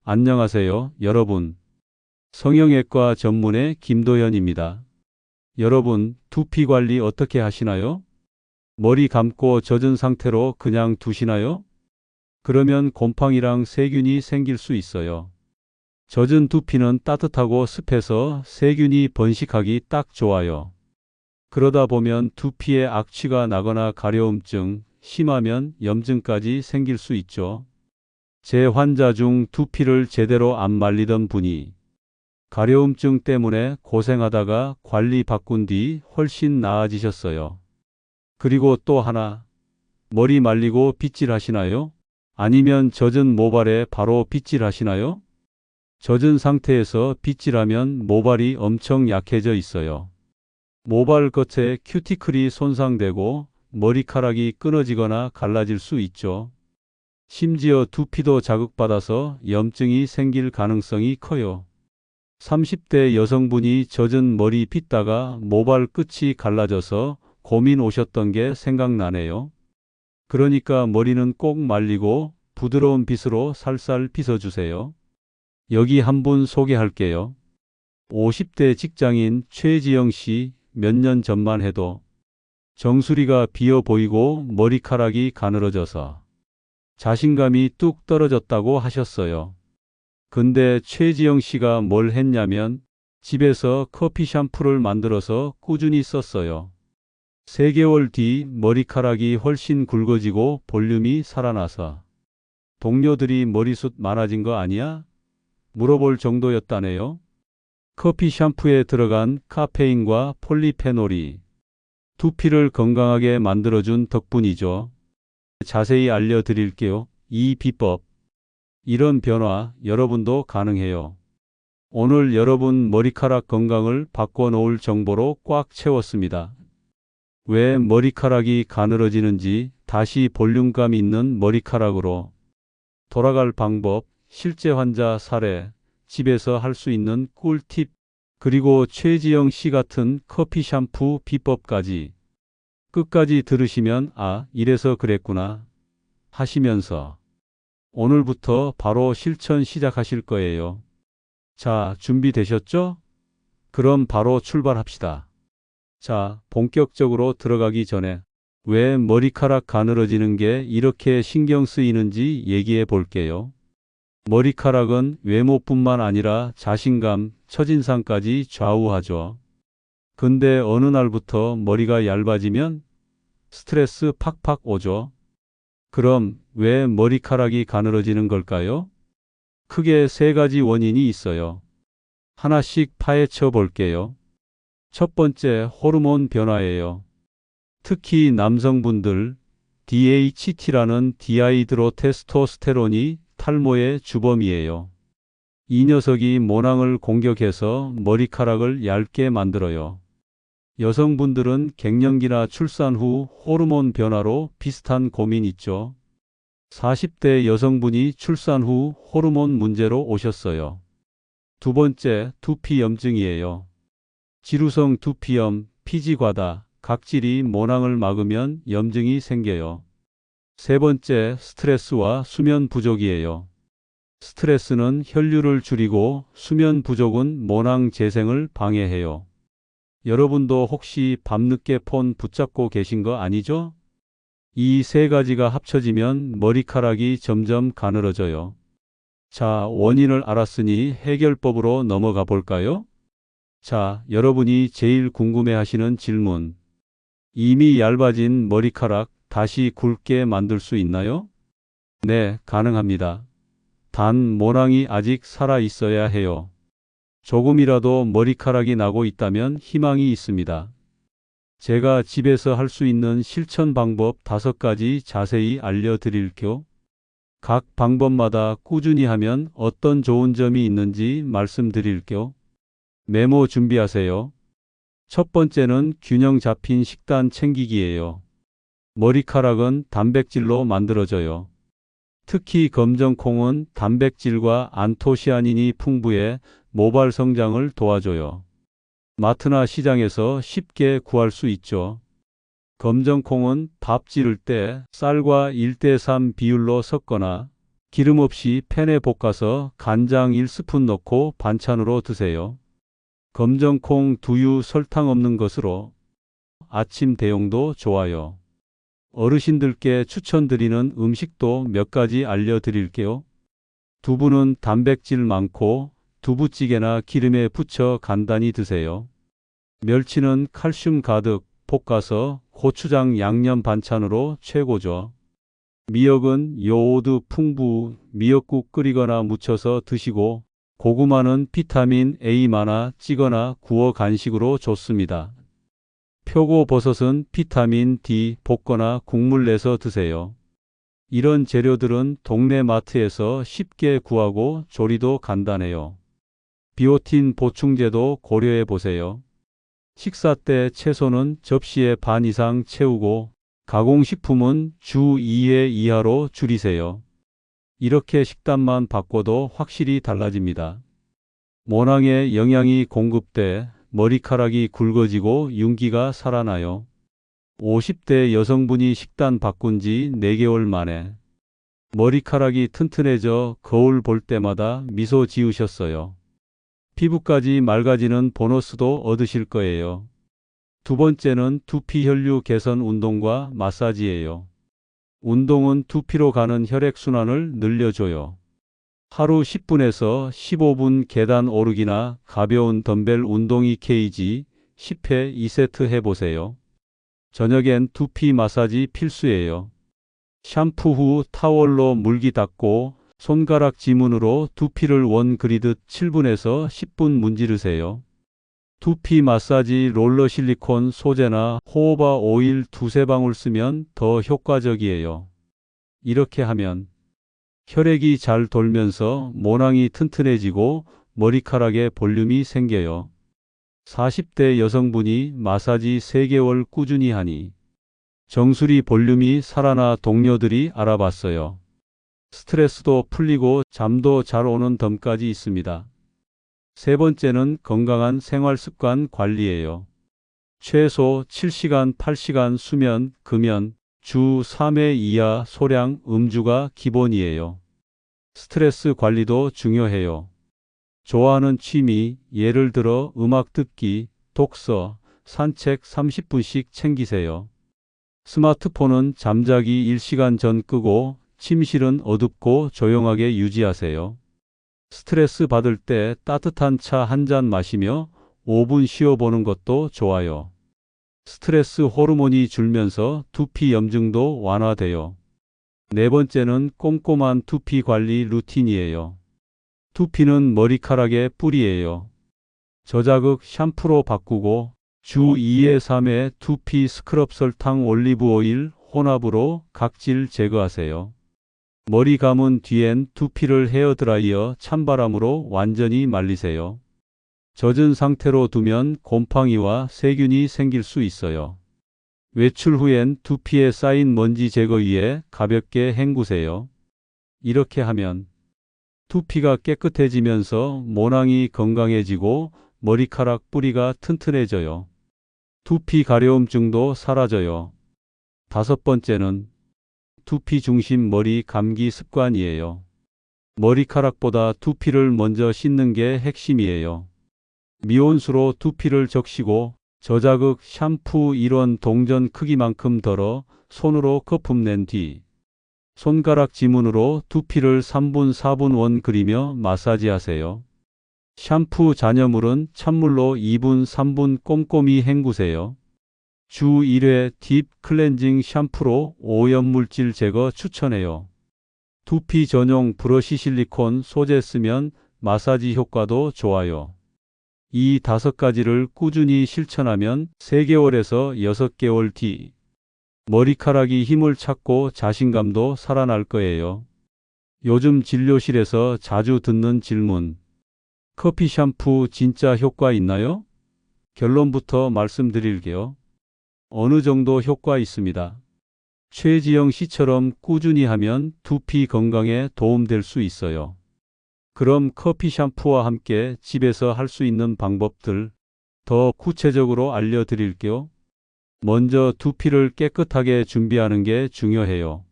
안녕하세요, 여러분. 성형외과 전문의 김도현입니다. 여러분, 두피 관리 어떻게 하시나요? 머리 감고 젖은 상태로 그냥 두시나요? 그러면 곰팡이랑 세균이 생길 수 있어요. 젖은 두피는 따뜻하고 습해서 세균이 번식하기 딱 좋아요. 그러다 보면 두피에 악취가 나거나 가려움증, 심하면 염증까지 생길 수 있죠. 제 환자 중 두피를 제대로 안 말리던 분이 가려움증 때문에 고생하다가 관리 바꾼 뒤 훨씬 나아지셨어요. 그리고 또 하나, 머리 말리고 빗질 하시나요? 아니면 젖은 모발에 바로 빗질 하시나요? 젖은 상태에서 빗질하면 모발이 엄청 약해져 있어요. 모발 겉에 큐티클이 손상되고 머리카락이 끊어지거나 갈라질 수 있죠. 심지어 두피도 자극받아서 염증이 생길 가능성이 커요. 30대 여성분이 젖은 머리 빗다가 모발 끝이 갈라져서 고민 오셨던 게 생각나네요. 그러니까 머리는 꼭 말리고 부드러운 빗으로 살살 빗어주세요. 여기 한 분 소개할게요. 50대 직장인 최지영 씨. 몇 년 전만 해도 정수리가 비어 보이고 머리카락이 가늘어져서 자신감이 뚝 떨어졌다고 하셨어요. 근데 최지영 씨가 뭘 했냐면 집에서 커피 샴푸를 만들어서 꾸준히 썼어요. 3개월 뒤 머리카락이 훨씬 굵어지고 볼륨이 살아나서 동료들이 머리숱 많아진 거 아니야? 물어볼 정도였다네요. 커피 샴푸에 들어간 카페인과 폴리페놀이 두피를 건강하게 만들어준 덕분이죠. 자세히 알려드릴게요. 이 비법. 이런 변화 여러분도 가능해요. 오늘 여러분 머리카락 건강을 바꿔놓을 정보로 꽉 채웠습니다. 왜 머리카락이 가늘어지는지, 다시 볼륨감 있는 머리카락으로 돌아갈 방법, 실제 환자 사례, 집에서 할 수 있는 꿀팁, 그리고 최지영 씨 같은 커피 샴푸 비법까지 끝까지 들으시면 아, 이래서 그랬구나 하시면서 오늘부터 바로 실천 시작하실 거예요. 자, 준비되셨죠? 그럼 바로 출발합시다. 자, 본격적으로 들어가기 전에 왜 머리카락 가늘어지는 게 이렇게 신경 쓰이는지 얘기해 볼게요. 머리카락은 외모뿐만 아니라 자신감, 첫인상까지 좌우하죠. 근데 어느 날부터 머리가 얇아지면 스트레스 팍팍 오죠. 그럼 왜 머리카락이 가늘어지는 걸까요? 크게 3가지 원인이 있어요. 하나씩 파헤쳐 볼게요. 첫 번째, 호르몬 변화예요. 특히 남성분들, DHT라는 디하이드로테스토스테론이 탈모의 주범이에요. 이 녀석이 모낭을 공격해서 머리카락을 얇게 만들어요. 여성분들은 갱년기나 출산 후 호르몬 변화로 비슷한 고민 있죠. 40대 여성분이 출산 후 호르몬 문제로 오셨어요. 두 번째, 두피 염증이에요. 지루성 두피염, 피지과다, 각질이 모낭을 막으면 염증이 생겨요. 세 번째, 스트레스와 수면 부족이에요. 스트레스는 혈류를 줄이고 수면 부족은 모낭 재생을 방해해요. 여러분도 혹시 밤늦게 폰 붙잡고 계신 거 아니죠? 이 3가지가 합쳐지면 머리카락이 점점 가늘어져요. 자, 원인을 알았으니 해결법으로 넘어가 볼까요? 자, 여러분이 제일 궁금해하시는 질문. 이미 얇아진 머리카락 다시 굵게 만들 수 있나요? 네, 가능합니다. 단 모낭이 아직 살아 있어야 해요. 조금이라도 머리카락이 나고 있다면 희망이 있습니다. 제가 집에서 할 수 있는 실천 방법 5가지 자세히 알려드릴게요. 각 방법마다 꾸준히 하면 어떤 좋은 점이 있는지 말씀드릴게요. 메모 준비하세요. 첫 번째는 균형 잡힌 식단 챙기기예요. 머리카락은 단백질로 만들어져요. 특히 검정콩은 단백질과 안토시아닌이 풍부해 모발 성장을 도와줘요. 마트나 시장에서 쉽게 구할 수 있죠. 검정콩은 밥 지을 때 쌀과 1:3 비율로 섞거나 기름 없이 팬에 볶아서 간장 1스푼 넣고 반찬으로 드세요. 검정콩, 두유, 설탕 없는 것으로 아침 대용도 좋아요. 어르신들께 추천드리는 음식도 몇 가지 알려드릴게요. 두부는 단백질 많고 두부찌개나 기름에 부쳐 간단히 드세요. 멸치는 칼슘 가득 볶아서 고추장 양념 반찬으로 최고죠. 미역은 요오드 풍부 미역국 끓이거나 무쳐서 드시고, 고구마는 비타민 A 많아 찌거나 구워 간식으로 좋습니다. 표고버섯은 비타민 D 볶거나 국물 내서 드세요. 이런 재료들은 동네 마트에서 쉽게 구하고 조리도 간단해요. 비오틴 보충제도 고려해 보세요. 식사 때 채소는 접시의 반 이상 채우고 가공식품은 주 2회 이하로 줄이세요. 이렇게 식단만 바꿔도 확실히 달라집니다. 모낭에 영양이 공급돼 머리카락이 굵어지고 윤기가 살아나요. 50대 여성분이 식단 바꾼 지 4개월 만에 머리카락이 튼튼해져 거울 볼 때마다 미소 지으셨어요. 피부까지 맑아지는 보너스도 얻으실 거예요. 두 번째는 두피 혈류 개선 운동과 마사지예요. 운동은 두피로 가는 혈액순환을 늘려줘요. 하루 10분에서 15분 계단 오르기나 가벼운 덤벨 운동 2kg 10회 2세트 해보세요. 저녁엔 두피 마사지 필수예요. 샴푸 후 타월로 물기 닦고 손가락 지문으로 두피를 원 그리듯 7분에서 10분 문지르세요. 두피 마사지 롤러 실리콘 소재나 호호바 오일 2~3방울 쓰면 더 효과적이에요. 이렇게 하면 혈액이 잘 돌면서 모낭이 튼튼해지고 머리카락에 볼륨이 생겨요. 40대 여성분이 마사지 3개월 꾸준히 하니 정수리 볼륨이 살아나 동료들이 알아봤어요. 스트레스도 풀리고 잠도 잘 오는 덤까지 있습니다. 세 번째는 건강한 생활 습관 관리예요. 최소 7시간, 8시간 수면, 금연, 주 3회 이하 소량 음주가 기본이에요. 스트레스 관리도 중요해요. 좋아하는 취미, 예를 들어 음악 듣기, 독서, 산책 30분씩 챙기세요. 스마트폰은 잠자기 1시간 전 끄고 침실은 어둡고 조용하게 유지하세요. 스트레스 받을 때 따뜻한 차 한 잔 마시며 5분 쉬어보는 것도 좋아요. 스트레스 호르몬이 줄면서 두피 염증도 완화돼요. 네 번째는 꼼꼼한 두피 관리 루틴이에요. 두피는 머리카락의 뿌리예요. 저자극 샴푸로 바꾸고 주 2회 3회 두피 스크럽 설탕 올리브 오일 혼합으로 각질 제거하세요. 머리 감은 뒤엔 두피를 헤어드라이어 찬바람으로 완전히 말리세요. 젖은 상태로 두면 곰팡이와 세균이 생길 수 있어요. 외출 후엔 두피에 쌓인 먼지 제거 위에 가볍게 헹구세요. 이렇게 하면 두피가 깨끗해지면서 모낭이 건강해지고 머리카락 뿌리가 튼튼해져요. 두피 가려움증도 사라져요. 다섯 번째는 두피 중심 머리 감기 습관이에요. 머리카락보다 두피를 먼저 씻는 게 핵심이에요. 미온수로 두피를 적시고 저자극 샴푸 1원 동전 크기만큼 덜어 손으로 거품 낸 뒤 손가락 지문으로 두피를 3분 4분 원 그리며 마사지하세요. 샴푸 잔여물은 찬물로 2분 3분 꼼꼼히 헹구세요. 주 1회 딥 클렌징 샴푸로 오염물질 제거 추천해요. 두피 전용 브러쉬 실리콘 소재 쓰면 마사지 효과도 좋아요. 이 5가지를 꾸준히 실천하면 3개월에서 6개월 뒤 머리카락이 힘을 찾고 자신감도 살아날 거예요. 요즘 진료실에서 자주 듣는 질문. 커피 샴푸 진짜 효과 있나요? 결론부터 말씀드릴게요. 어느 정도 효과 있습니다. 최지영 씨처럼 꾸준히 하면 두피 건강에 도움될 수 있어요. 그럼 커피 샴푸와 함께 집에서 할 수 있는 방법들 더 구체적으로 알려드릴게요. 먼저 두피를 깨끗하게 준비하는 게 중요해요.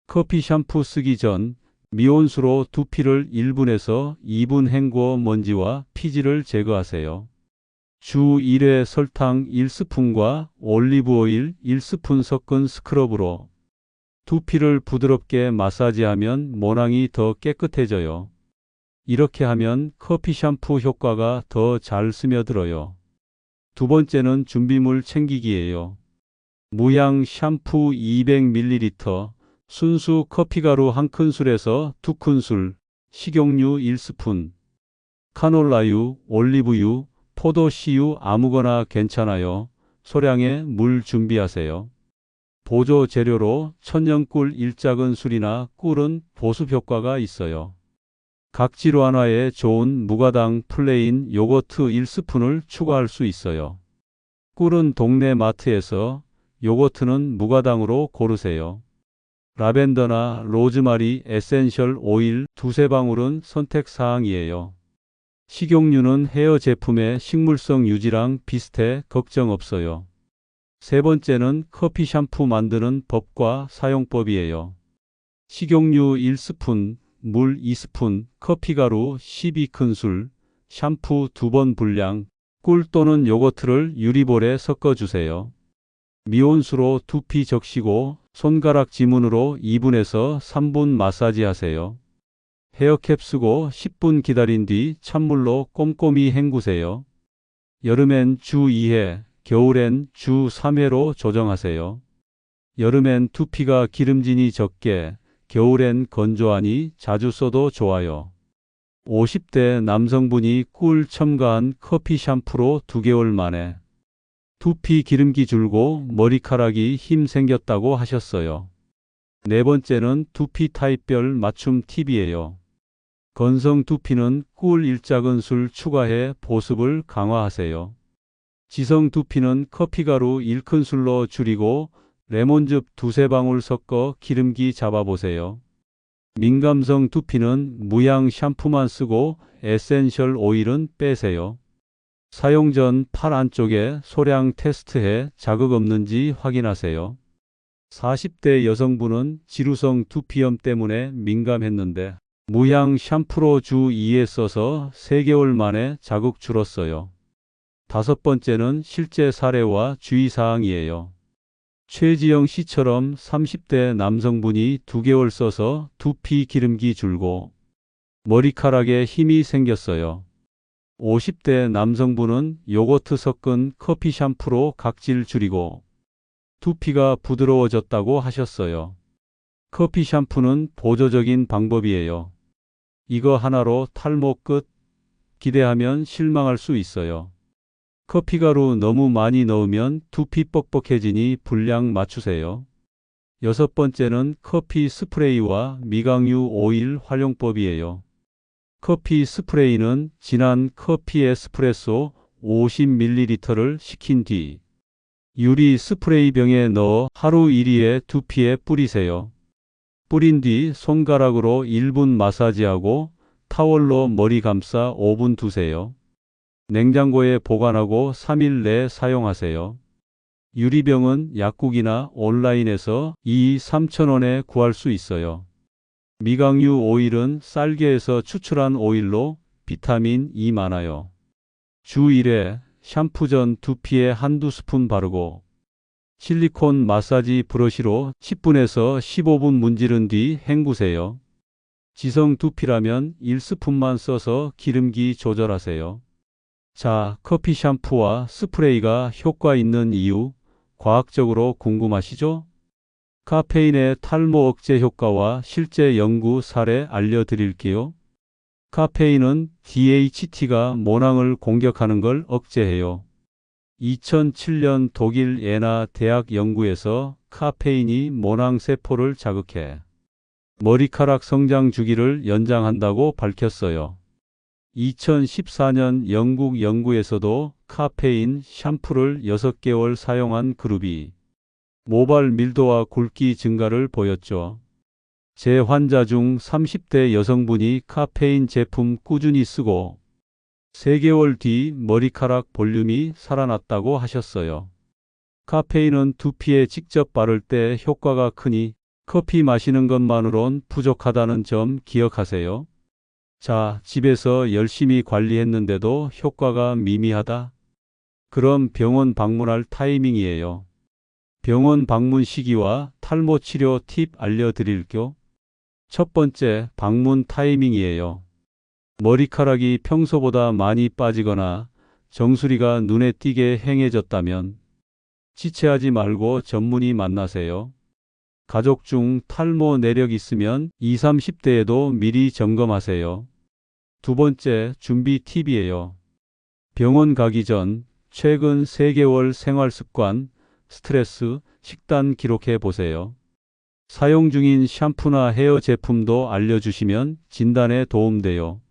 커피 샴푸 쓰기 전 미온수로 두피를 1분에서 2분 헹구어 먼지와 피지를 제거하세요. 주 1회 설탕 1스푼과 올리브오일 1스푼 섞은 스크럽으로 두피를 부드럽게 마사지하면 모낭이 더 깨끗해져요. 이렇게 하면 커피 샴푸 효과가 더 잘 스며들어요. 두 번째는 준비물 챙기기예요. 무향 샴푸 200ml, 순수 커피가루 1큰술에서 2큰술, 식용유 1스푼, 카놀라유, 올리브유, 포도씨유 아무거나 괜찮아요. 소량의 물 준비하세요. 보조 재료로 천연꿀 1작은술이나 꿀은 보습 효과가 있어요. 각 질환화에 좋은 무가당 플레인 요거트 1스푼을 추가할 수 있어요. 꿀은 동네 마트에서, 요거트는 무가당으로 고르세요. 라벤더나 로즈마리 에센셜 오일 2~3방울은 선택사항이에요. 식용유는 헤어 제품의 식물성 유지랑 비슷해 걱정 없어요. 세 번째는 커피 샴푸 만드는 법과 사용법이에요. 식용유 1스푼, 물 2스푼, 커피가루 12큰술, 샴푸 2번 분량, 꿀 또는 요거트를 유리볼에 섞어주세요. 미온수로 두피 적시고 손가락 지문으로 2분에서 3분 마사지하세요. 헤어캡 쓰고 10분 기다린 뒤 찬물로 꼼꼼히 헹구세요. 여름엔 주 2회, 겨울엔 주 3회로 조정하세요. 여름엔 두피가 기름진이 적게, 겨울엔 건조하니 자주 써도 좋아요. 50대 남성분이 꿀 첨가한 커피 샴푸로 2개월 만에 두피 기름기 줄고 머리카락이 힘 생겼다고 하셨어요. 네 번째는 두피 타입별 맞춤 팁이에요. 건성 두피는 꿀 1작은술 추가해 보습을 강화하세요. 지성 두피는 커피가루 1큰술로 줄이고 레몬즙 2~3방울 섞어 기름기 잡아보세요. 민감성 두피는 무향 샴푸만 쓰고 에센셜 오일은 빼세요. 사용 전 팔 안쪽에 소량 테스트해 자극 없는지 확인하세요. 40대 여성분은 지루성 두피염 때문에 민감했는데 무향 샴푸로 주 2회 써서 3개월 만에 자극 줄었어요. 다섯 번째는 실제 사례와 주의사항이에요. 최지영 씨처럼 30대 남성분이 2개월 써서 두피 기름기 줄고 머리카락에 힘이 생겼어요. 50대 남성분은 요거트 섞은 커피 샴푸로 각질 줄이고 두피가 부드러워졌다고 하셨어요. 커피 샴푸는 보조적인 방법이에요. 이거 하나로 탈모 끝? 기대하면 실망할 수 있어요. 커피가루 너무 많이 넣으면 두피 뻑뻑해지니 분량 맞추세요. 여섯 번째는 커피 스프레이와 미강유 오일 활용법이에요. 커피 스프레이는 진한 커피 에스프레소 50ml를 식힌 뒤 유리 스프레이 병에 넣어 하루 1회에 두피에 뿌리세요. 뿌린 뒤 손가락으로 1분 마사지하고 타월로 머리 감싸 5분 두세요. 냉장고에 보관하고 3일 내에 사용하세요. 유리병은 약국이나 온라인에서 2~3,000원에 구할 수 있어요. 미강유 오일은 쌀개에서 추출한 오일로 비타민 E 많아요. 주 1회 샴푸 전 두피에 한두 스푼 바르고 실리콘 마사지 브러쉬로 10분에서 15분 문지른 뒤 헹구세요. 지성 두피라면 1스푼만 써서 기름기 조절하세요. 자, 커피 샴푸와 스프레이가 효과 있는 이유, 과학적으로 궁금하시죠? 카페인의 탈모 억제 효과와 실제 연구 사례 알려드릴게요. 카페인은 DHT가 모낭을 공격하는 걸 억제해요. 2007년 독일 예나 대학 연구에서 카페인이 모낭 세포를 자극해 머리카락 성장 주기를 연장한다고 밝혔어요. 2014년 영국 연구에서도 카페인 샴푸를 6개월 사용한 그룹이 모발 밀도와 굵기 증가를 보였죠. 제 환자 중 30대 여성분이 카페인 제품 꾸준히 쓰고 3개월 뒤 머리카락 볼륨이 살아났다고 하셨어요. 카페인은 두피에 직접 바를 때 효과가 크니 커피 마시는 것만으론 부족하다는 점 기억하세요. 자, 집에서 열심히 관리했는데도 효과가 미미하다? 그럼 병원 방문할 타이밍이에요. 병원 방문 시기와 탈모 치료 팁 알려드릴게요. 첫 번째, 방문 타이밍이에요. 머리카락이 평소보다 많이 빠지거나 정수리가 눈에 띄게 행해졌다면 지체하지 말고 전문의 만나세요. 가족 중 탈모 내력 있으면 20, 30대에도 미리 점검하세요. 두 번째, 준비 팁이에요. 병원 가기 전 최근 3개월 생활 습관, 스트레스, 식단 기록해 보세요. 사용 중인 샴푸나 헤어 제품도 알려주시면 진단에 도움돼요.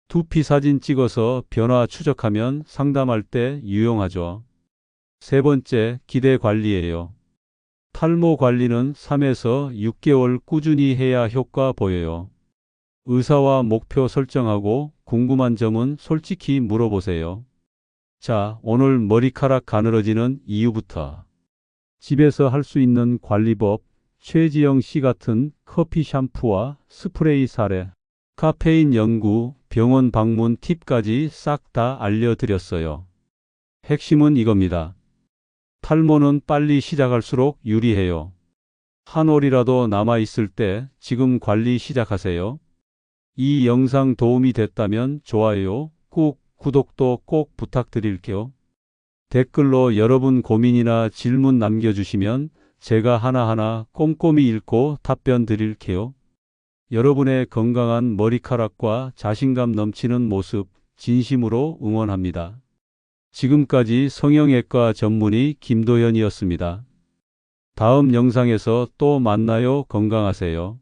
두피 사진 찍어서 변화 추적하면 상담할 때 유용하죠. 세 번째, 기대 관리예요. 탈모 관리는 3에서 6개월 꾸준히 해야 효과 보여요. 의사와 목표 설정하고 궁금한 점은 솔직히 물어보세요. 자, 오늘 머리카락 가늘어지는 이유부터 집에서 할 수 있는 관리법, 최지영 씨 같은 커피 샴푸와 스프레이 사례, 카페인 연구, 병원 방문 팁까지 싹 다 알려드렸어요. 핵심은 이겁니다. 탈모는 빨리 시작할수록 유리해요. 한 올이라도 남아있을 때 지금 관리 시작하세요. 이 영상 도움이 됐다면 좋아요, 꾹, 구독도 꼭 부탁드릴게요. 댓글로 여러분 고민이나 질문 남겨주시면 제가 하나하나 꼼꼼히 읽고 답변 드릴게요. 여러분의 건강한 머리카락과 자신감 넘치는 모습 진심으로 응원합니다. 지금까지 성형외과 전문의 김도현이었습니다. 다음 영상에서 또 만나요. 건강하세요.